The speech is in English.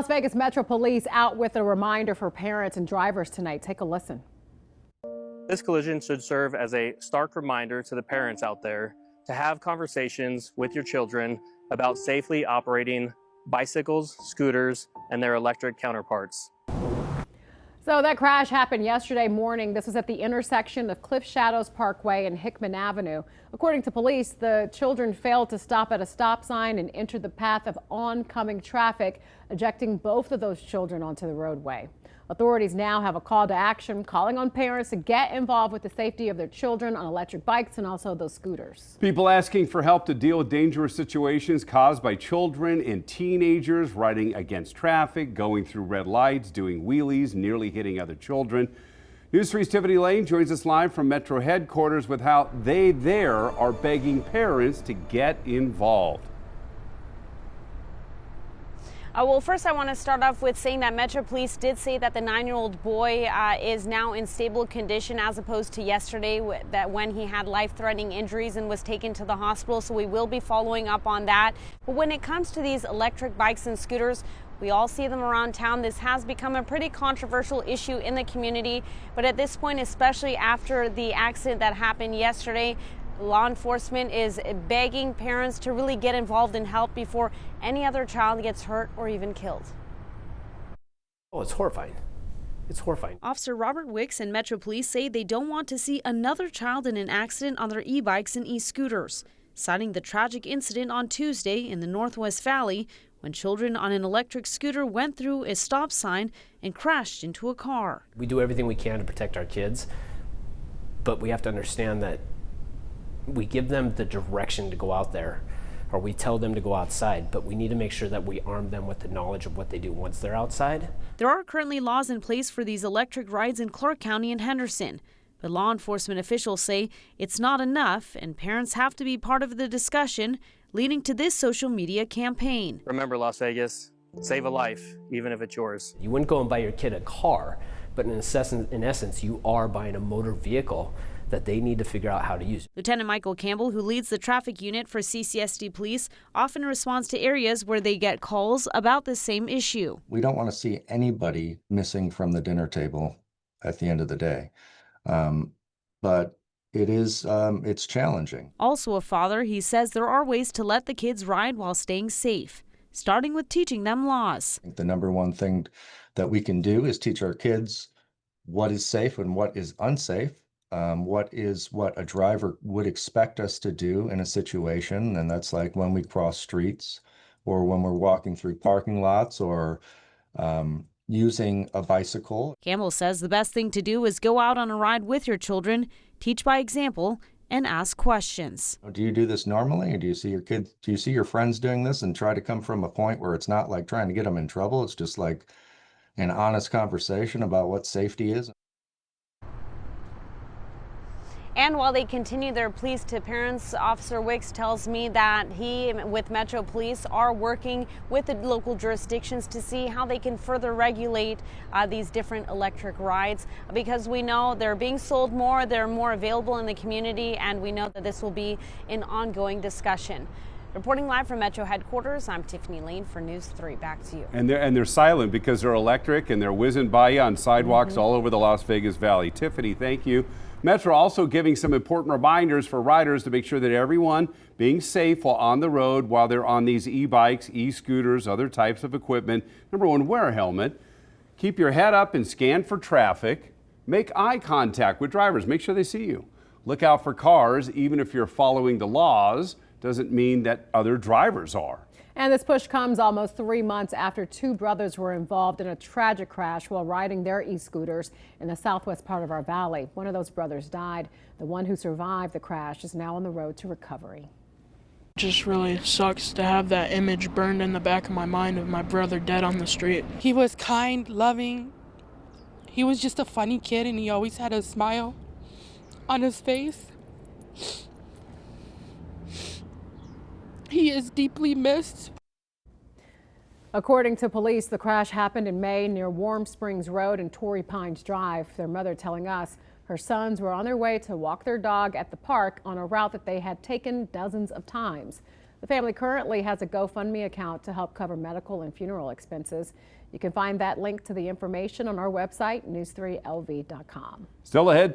Las Vegas Metro Police out with a reminder for parents and drivers tonight. Take a listen. This collision should serve as a stark reminder to the parents out there to have conversations with your children about safely operating bicycles, scooters, and their electric counterparts. So that crash happened yesterday morning. This was at the intersection of Cliff Shadows Parkway and Hickam Avenue. According to police, the children failed to stop at a stop sign and entered the path of oncoming traffic, ejecting both of those children onto the roadway. Authorities now have a call to action, calling on parents to get involved with the safety of their children on electric bikes and also those scooters. People asking for help to deal with dangerous situations caused by children and teenagers riding against traffic, going through red lights, doing wheelies, nearly hitting other children. News 3's Tiffany Lane joins us live from Metro headquarters with how they there are begging parents to get involved. Well, first I want to start off with saying that Metro Police did say that the 9-year-old boy is now in stable condition as opposed to yesterday that when he had life-threatening injuries and was taken to the hospital. So we will be following up on that. But when it comes to these electric bikes and scooters, we all see them around town. This has become a pretty controversial issue in the community. But at this point, especially after the accident that happened yesterday, law enforcement is begging parents to really get involved and help before any other child gets hurt or even killed. Oh, it's horrifying. It's horrifying. Officer Robert Wicks and Metro Police say they don't want to see another child in an accident on their e-bikes and e-scooters, citing the tragic incident on Tuesday in the Northwest Valley when children on an electric scooter went through a stop sign and crashed into a car. We do everything we can to protect our kids, but we have to understand that we give them the direction to go out there, or we tell them to go outside, but we need to make sure that we arm them with the knowledge of what they do once they're outside. There are currently laws in place for these electric rides in Clark County and Henderson, but law enforcement officials say it's not enough and parents have to be part of the discussion, leading to this social media campaign. Remember, Las Vegas, save a life, even if it's yours. You wouldn't go and buy your kid a car, but in essence, you are buying a motor vehicle that they need to figure out how to use. Lieutenant Michael Campbell, who leads the traffic unit for CCSD Police, often responds to areas where they get calls about the same issue. We don't want to see anybody missing from the dinner table at the end of the day, but it's challenging. Also a father, he says there are ways to let the kids ride while staying safe, starting with teaching them laws. I think the number one thing that we can do is teach our kids what is safe and what is unsafe. What a driver would expect us to do in a situation, and that's like when we cross streets or when we're walking through parking lots or using a bicycle. Campbell says the best thing to do is go out on a ride with your children, teach by example, and ask questions. Do you do this normally, or do you see your friends doing this and try to come from a point where it's not like trying to get them in trouble? It's just like an honest conversation about what safety is. And while they continue their pleas to parents, Officer Wicks tells me that he, with Metro Police, are working with the local jurisdictions to see how they can further regulate these different electric rides, because we know they're being sold more, they're more available in the community, and we know that this will be an ongoing discussion. Reporting live from Metro headquarters, I'm Tiffany Lane for News 3. Back to you. And they're silent because they're electric and they're whizzing by you on sidewalks all over the Las Vegas Valley. Tiffany, thank you. Metro also giving some important reminders for riders to make sure that everyone being safe while on the road while they're on these e-bikes, e-scooters, other types of equipment. Number one, wear a helmet. Keep your head up and scan for traffic. Make eye contact with drivers. Make sure they see you. Look out for cars. Even if you're following the laws, doesn't mean that other drivers are. And this push comes almost 3 months after two brothers were involved in a tragic crash while riding their e-scooters in the southwest part of our valley. One of those brothers died. The one who survived the crash is now on the road to recovery. It just really sucks to have that image burned in the back of my mind of my brother dead on the street. He was kind, loving. He was just a funny kid, and he always had a smile on his face. He is deeply missed. According to police, the crash happened in May near Warm Springs Road and Torrey Pines Drive. Their mother telling us her sons were on their way to walk their dog at the park on a route that they had taken dozens of times. The family currently has a GoFundMe account to help cover medical and funeral expenses. You can find that link to the information on our website, news3lv.com. Still ahead